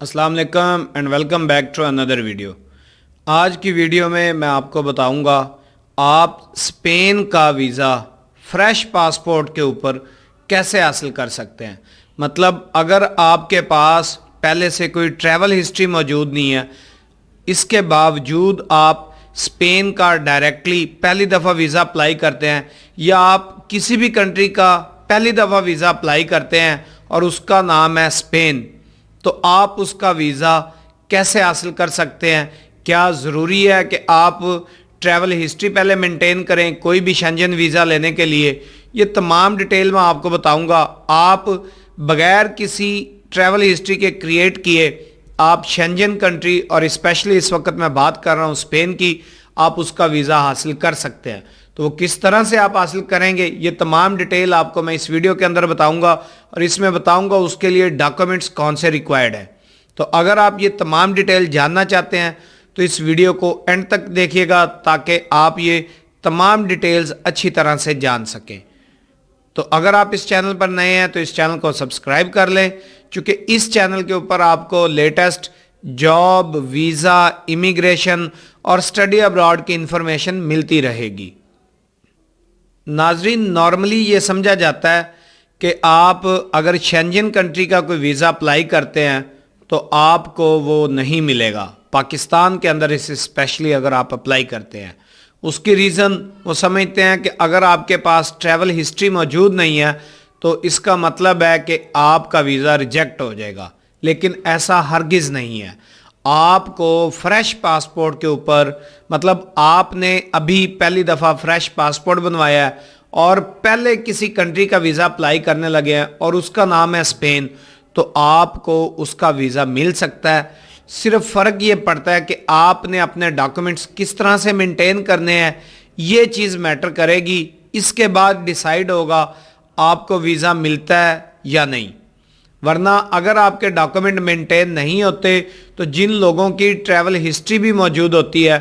अस्सलाम वालेकुम and welcome back to another video. आज की वीडियो में मैं आपको बताऊंगा आप स्पेन का वीज़ा फ्रेश पासपोर्ट के ऊपर कैसे हासिल कर सकते हैं। मतलब अगर आपके पास पहले से कोई ट्रैवल हिस्ट्री मौजूद नहीं है, इसके बावजूद आप स्पेन का डायरेक्टली पहली दफ़ा वीज़ा अप्लाई करते हैं या आप किसी भी कंट्री का पहली दफ़ा वीज़ा अप्लाई करते हैं और उसका नाम है स्पेन, तो आप उसका वीज़ा कैसे हासिल कर सकते हैं। क्या ज़रूरी है कि आप ट्रैवल हिस्ट्री पहले मेंटेन करें कोई भी शेंजन वीज़ा लेने के लिए? ये तमाम डिटेल मैं आपको बताऊंगा। आप बगैर किसी ट्रैवल हिस्ट्री के क्रिएट किए आप शेंजन कंट्री, और स्पेशली इस वक्त मैं बात कर रहा हूँ स्पेन की, आप उसका वीज़ा हासिल कर सकते हैं। तो वो किस तरह से आप हासिल करेंगे ये तमाम डिटेल आपको मैं इस वीडियो के अंदर बताऊंगा, और इसमें बताऊंगा उसके लिए डॉक्यूमेंट्स कौन से रिक्वायर्ड है। तो अगर आप ये तमाम डिटेल जानना चाहते हैं तो इस वीडियो को एंड तक देखिएगा ताकि आप ये तमाम डिटेल्स अच्छी तरह से जान सकें। तो अगर आप इस चैनल पर नए हैं तो इस चैनल को सब्सक्राइब कर लें, क्योंकि इस चैनल के ऊपर आपको लेटेस्ट जॉब, वीज़ा, इमिग्रेशन और स्टडी अब्रॉड की इंफॉर्मेशन मिलती रहेगी। नाजरीन, नॉर्मली ये समझा जाता है कि आप अगर शेंजन कंट्री का कोई वीज़ा अप्लाई करते हैं तो आपको वो नहीं मिलेगा। पाकिस्तान के अंदर इसे स्पेशली अगर आप अप्लाई करते हैं, उसकी रीज़न वो समझते हैं कि अगर आपके पास ट्रैवल हिस्ट्री मौजूद नहीं है तो इसका मतलब है कि आपका वीज़ा रिजेक्ट हो जाएगा, लेकिन ऐसा हरगिज़ नहीं है। आपको फ्रेश पासपोर्ट के ऊपर, मतलब आपने अभी पहली दफ़ा फ्रेश पासपोर्ट बनवाया है और पहले किसी कंट्री का वीज़ा अप्लाई करने लगे हैं और उसका नाम है स्पेन, तो आपको उसका वीज़ा मिल सकता है। सिर्फ फ़र्क ये पड़ता है कि आपने अपने डॉक्यूमेंट्स किस तरह से मेंटेन करने हैं, ये चीज़ मैटर करेगी। इसके बाद डिसाइड होगा आपको वीज़ा मिलता है या नहीं। वरना अगर आपके डॉक्यूमेंट मेंटेन नहीं होते तो जिन लोगों की ट्रैवल हिस्ट्री भी मौजूद होती है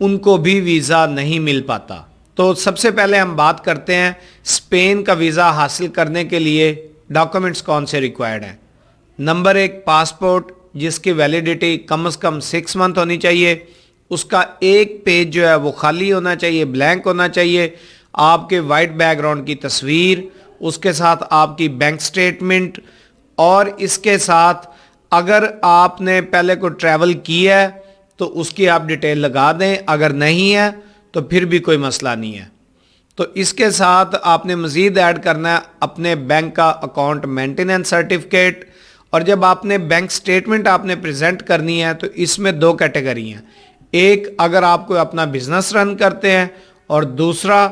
उनको भी वीज़ा नहीं मिल पाता। तो सबसे पहले हम बात करते हैं स्पेन का वीज़ा हासिल करने के लिए डॉक्यूमेंट्स कौन से रिक्वायर्ड हैं। नंबर 1, पासपोर्ट जिसकी वैलिडिटी कम से कम 6 मंथ होनी चाहिए। उसका एक पेज जो है वो खाली होना चाहिए, ब्लैंक होना चाहिए। आपके वाइट बैकग्राउंड की तस्वीर, उसके साथ आपकी बैंक स्टेटमेंट, और इसके साथ अगर आपने पहले को ट्रैवल किया है तो उसकी आप डिटेल लगा दें, अगर नहीं है तो फिर भी कोई मसला नहीं है। तो इसके साथ आपने मज़ीद ऐड करना है अपने बैंक का अकाउंट मेंटेनेंस सर्टिफिकेट। और जब आपने बैंक स्टेटमेंट आपने प्रेजेंट करनी है तो इसमें 2 कैटेगरी हैं। एक, अगर आप कोई अपना बिजनेस रन करते हैं, और दूसरा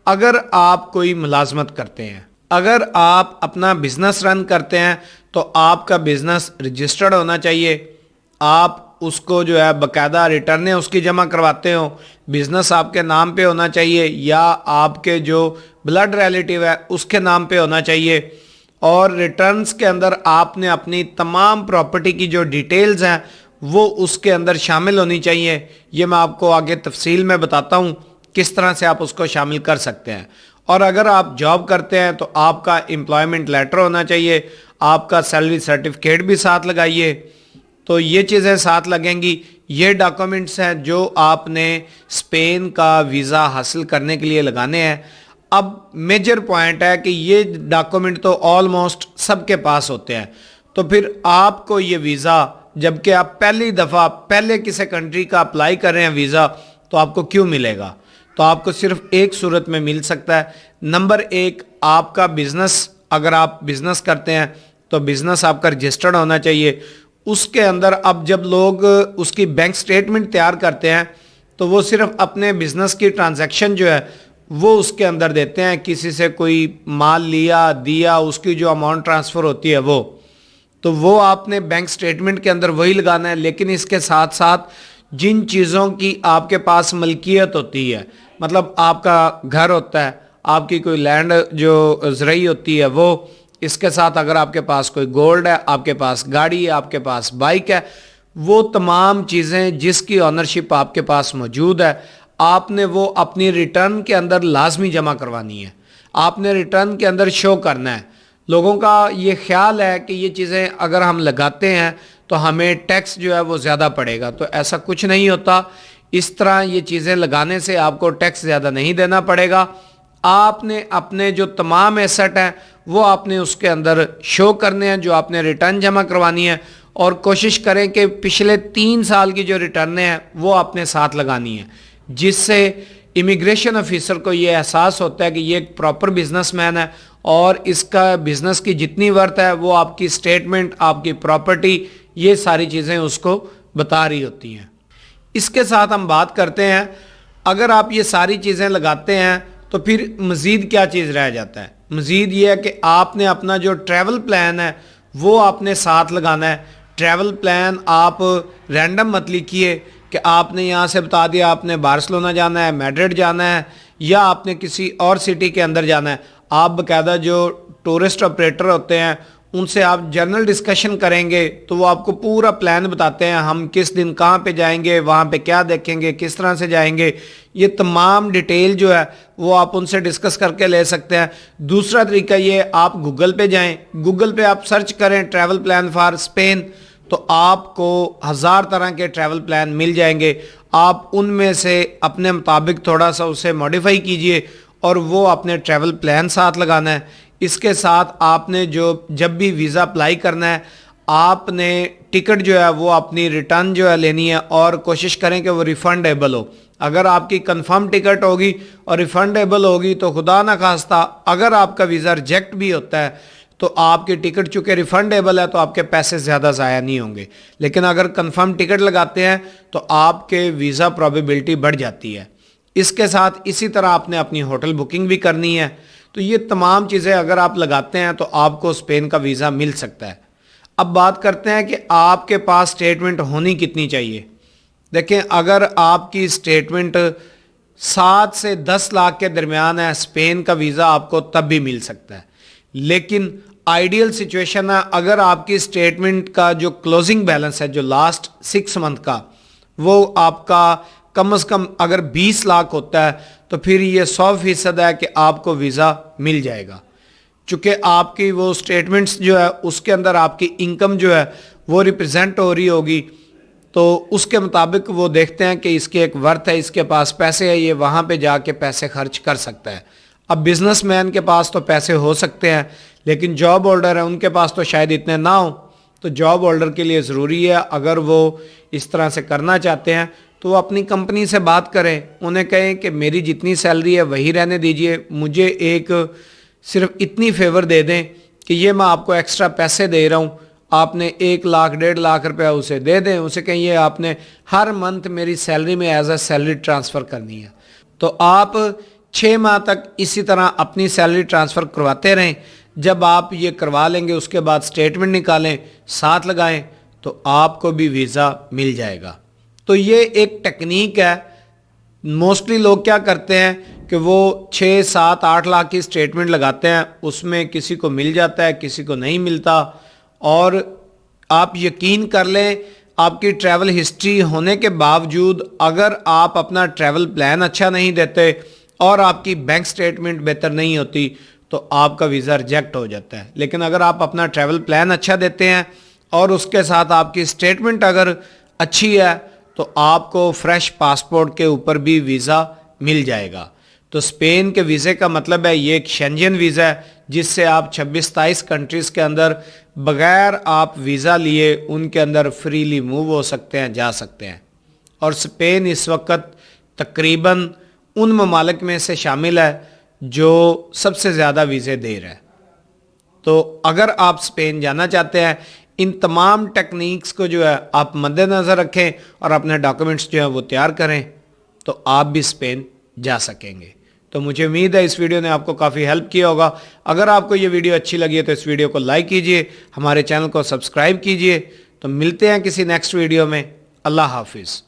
अगर आप कोई मुलाजमत करते हैं। अगर आप अपना बिजनेस रन करते हैं तो आपका बिजनेस रजिस्टर्ड होना चाहिए। आप उसको जो है बाकायदा रिटर्नें उसकी जमा करवाते हो, बिजनेस आपके नाम पे होना चाहिए या आपके जो ब्लड रिलेटिव है उसके नाम पे होना चाहिए। और रिटर्न्स के अंदर आपने अपनी तमाम प्रॉपर्टी की जो डिटेल्स हैं वो उसके अंदर शामिल होनी चाहिए। ये मैं आपको आगे तफसील में बताता हूँ किस तरह से आप उसको शामिल कर सकते हैं। और अगर आप जॉब करते हैं तो आपका एम्प्लॉयमेंट लेटर होना चाहिए, आपका सैलरी सर्टिफिकेट भी साथ लगाइए। तो ये चीज़ें साथ लगेंगी। ये डॉक्यूमेंट्स हैं जो आपने स्पेन का वीज़ा हासिल करने के लिए लगाने हैं। अब मेजर पॉइंट है कि ये डॉक्यूमेंट तो ऑलमोस्ट सबके पास होते हैं, तो फिर आपको ये वीज़ा, जबकि आप पहली दफ़ा पहले किसी कंट्री का अप्लाई कर रहे हैं वीज़ा, तो आपको क्यों मिलेगा? तो आपको सिर्फ एक सूरत में मिल सकता है। नंबर 1, आपका बिजनेस, अगर आप बिजनेस करते हैं तो बिजनेस आपका रजिस्टर्ड होना चाहिए। उसके अंदर अब जब लोग उसकी बैंक स्टेटमेंट तैयार करते हैं तो वो सिर्फ अपने बिजनेस की ट्रांजैक्शन जो है वो उसके अंदर देते हैं। किसी से कोई माल लिया दिया, उसकी जो अमाउंट ट्रांसफ़र होती है वो आपने बैंक स्टेटमेंट के अंदर वही लगाना है। लेकिन इसके साथ साथ जिन चीज़ों की आपके पास मलकियत होती है, मतलब आपका घर होता है, आपकी कोई लैंड जो ज़रई होती है वो, इसके साथ अगर आपके पास कोई गोल्ड है, आपके पास गाड़ी है, आपके पास बाइक है, वो तमाम चीज़ें जिसकी ऑनरशिप आपके पास मौजूद है, आपने वो अपनी रिटर्न के अंदर लाजमी जमा करवानी है। आपने रिटर्न के अंदर शो करना है। لوگوں کا یہ خیال ہے کہ یہ چیزیں اگر ہم لگاتے ہیں تو ہمیں ٹیکس جو ہے وہ زیادہ پڑے گا، تو ایسا کچھ نہیں ہوتا. اس طرح یہ چیزیں لگانے سے آپ کو ٹیکس زیادہ نہیں دینا پڑے گا. آپ نے اپنے جو تمام ایسٹ ہیں وہ آپ نے اس کے اندر شو کرنے ہیں، جو آپ نے ریٹرن جمع کروانی ہے، اور کوشش کریں کہ پچھلے 3 سال کی جو ریٹرنیں ہیں وہ آپ نے ساتھ لگانی ہیں، جس سے امیگریشن آفیسر کو یہ احساس ہوتا ہے کہ یہ ایک پراپر بزنس مین ہے اور اس کا بزنس کی جتنی ورتھ ہے وہ آپ کی سٹیٹمنٹ، آپ کی پراپرٹی، یہ ساری چیزیں اس کو بتا رہی ہوتی ہیں. اس کے ساتھ ہم بات کرتے ہیں، اگر آپ یہ ساری چیزیں لگاتے ہیں تو پھر مزید کیا چیز رہ جاتا ہے. مزید یہ ہے کہ آپ نے اپنا جو ٹریول پلان ہے وہ آپ نے ساتھ لگانا ہے. ٹریول پلان آپ رینڈم مت لکھیے کہ آپ نے یہاں سے بتا دیا آپ نے بارسلونا جانا ہے، میڈرڈ جانا ہے، یا آپ نے کسی اور سٹی کے اندر جانا ہے. آپ باقاعدہ جو ٹورسٹ آپریٹر ہوتے ہیں ان سے آپ جنرل ڈسکشن کریں گے تو وہ آپ کو پورا پلان بتاتے ہیں، ہم کس دن کہاں پہ جائیں گے، وہاں پہ کیا دیکھیں گے، کس طرح سے جائیں گے. یہ تمام ڈیٹیل جو ہے وہ آپ ان سے ڈسکس کر کے لے سکتے ہیں. دوسرا طریقہ یہ، آپ گوگل پہ جائیں، گوگل پہ آپ سرچ کریں ٹریول پلان فار اسپین، تو آپ کو 1000 طرح کے ٹریول پلان مل جائیں گے. آپ ان میں سے اپنے مطابق تھوڑا سا اسے موڈیفائی کیجئے اور وہ اپنے ٹریول پلان ساتھ لگانا ہے. اس کے ساتھ آپ نے جب بھی ویزا اپلائی کرنا ہے آپ نے ٹکٹ جو ہے وہ اپنی ریٹرن جو ہے لینی ہے، اور کوشش کریں کہ وہ ریفنڈیبل ہو. اگر آپ کی کنفرم ٹکٹ ہوگی اور ریفنڈیبل ہوگی تو خدا نہ خواستہ اگر آپ کا ویزا ریجیکٹ بھی ہوتا ہے تو آپ کی ٹکٹ چونکہ ریفنڈیبل ہے تو آپ کے پیسے زیادہ ضائع نہیں ہوں گے. لیکن اگر کنفرم ٹکٹ لگاتے ہیں تو آپ کے ویزا پروبیبلٹی بڑھ جاتی ہے. اس کے ساتھ اسی طرح آپ نے اپنی ہوٹل بکنگ بھی کرنی ہے. تو یہ تمام چیزیں اگر آپ لگاتے ہیں تو آپ کو اسپین کا ویزا مل سکتا ہے. اب بات کرتے ہیں کہ آپ کے پاس سٹیٹمنٹ ہونی کتنی چاہیے. دیکھیں، اگر آپ کی سٹیٹمنٹ 7 سے 10 لاکھ کے درمیان ہے، اسپین کا ویزا آپ کو تب بھی مل سکتا ہے. لیکن آئیڈیل سچویشن ہے اگر آپ کی سٹیٹمنٹ کا جو کلوزنگ بیلنس ہے، جو لاسٹ 6 منتھ کا، وہ آپ کا کم از کم اگر 20 لاکھ ہوتا ہے تو پھر یہ 100% ہے کہ آپ کو ویزا مل جائے گا. چونکہ آپ کی وہ سٹیٹمنٹس جو ہے اس کے اندر آپ کی انکم جو ہے وہ ریپرزینٹ ہو رہی ہوگی، تو اس کے مطابق وہ دیکھتے ہیں کہ اس کی ایک ورتھ ہے، اس کے پاس پیسے ہے، یہ وہاں پہ جا کے پیسے خرچ کر سکتا ہے. اب بزنس مین کے پاس تو پیسے ہو سکتے ہیں لیکن جاب ہولڈر ہیں ان کے پاس تو شاید اتنے نہ ہوں. تو جاب ہولڈر کے لیے ضروری ہے اگر وہ اس طرح سے کرنا چاہتے ہیں تو وہ اپنی کمپنی سے بات کریں، انہیں کہیں کہ میری جتنی سیلری ہے وہی رہنے دیجئے، مجھے ایک صرف اتنی فیور دے دیں کہ یہ میں آپ کو ایکسٹرا پیسے دے رہا ہوں، آپ نے 1 لاکھ 1.5 لاکھ روپیہ اسے دے دیں. اسے کہیں یہ آپ نے ہر منتھ میری سیلری میں ایز اے سیلری ٹرانسفر کرنی ہے. تو آپ 6 ماہ تک اسی طرح اپنی سیلری ٹرانسفر کرواتے رہیں. جب آپ یہ کروا لیں گے اس کے بعد سٹیٹمنٹ نکالیں، ساتھ لگائیں تو آپ کو بھی ویزا مل جائے گا. تو یہ ایک ٹیکنیک ہے. موسٹلی لوگ کیا کرتے ہیں کہ وہ 6 7 8 لاکھ کی سٹیٹمنٹ لگاتے ہیں، اس میں کسی کو مل جاتا ہے کسی کو نہیں ملتا. اور آپ یقین کر لیں آپ کی ٹریول ہسٹری ہونے کے باوجود اگر آپ اپنا ٹریول پلان اچھا نہیں دیتے اور آپ کی بینک سٹیٹمنٹ بہتر نہیں ہوتی تو آپ کا ویزا ریجیکٹ ہو جاتا ہے. لیکن اگر آپ اپنا ٹریول پلان اچھا دیتے ہیں اور اس کے ساتھ آپ کی سٹیٹمنٹ اگر اچھی ہے تو آپ کو فریش پاسپورٹ کے اوپر بھی ویزا مل جائے گا. تو اسپین کے ویزے کا مطلب ہے یہ ایک شینجن ویزا ہے جس سے آپ 26-27 کنٹریز کے اندر بغیر آپ ویزا لیے ان کے اندر فریلی موو ہو سکتے ہیں، جا سکتے ہیں. اور اسپین اس وقت تقریباً ان ممالک میں سے شامل ہے جو سب سے زیادہ ویزے دے رہا ہے. تو اگر آپ اسپین جانا چاہتے ہیں ان تمام ٹیکنیکس کو جو ہے آپ مد نظر رکھیں اور اپنے ڈاکومنٹس جو ہیں وہ تیار کریں تو آپ بھی اسپین جا سکیں گے. تو مجھے امید ہے اس ویڈیو نے آپ کو کافی ہیلپ کیا ہوگا. اگر آپ کو یہ ویڈیو اچھی لگی ہے تو اس ویڈیو کو لائک کیجئے، ہمارے چینل کو سبسکرائب کیجئے. تو ملتے ہیں کسی نیکسٹ ویڈیو میں. اللہ حافظ.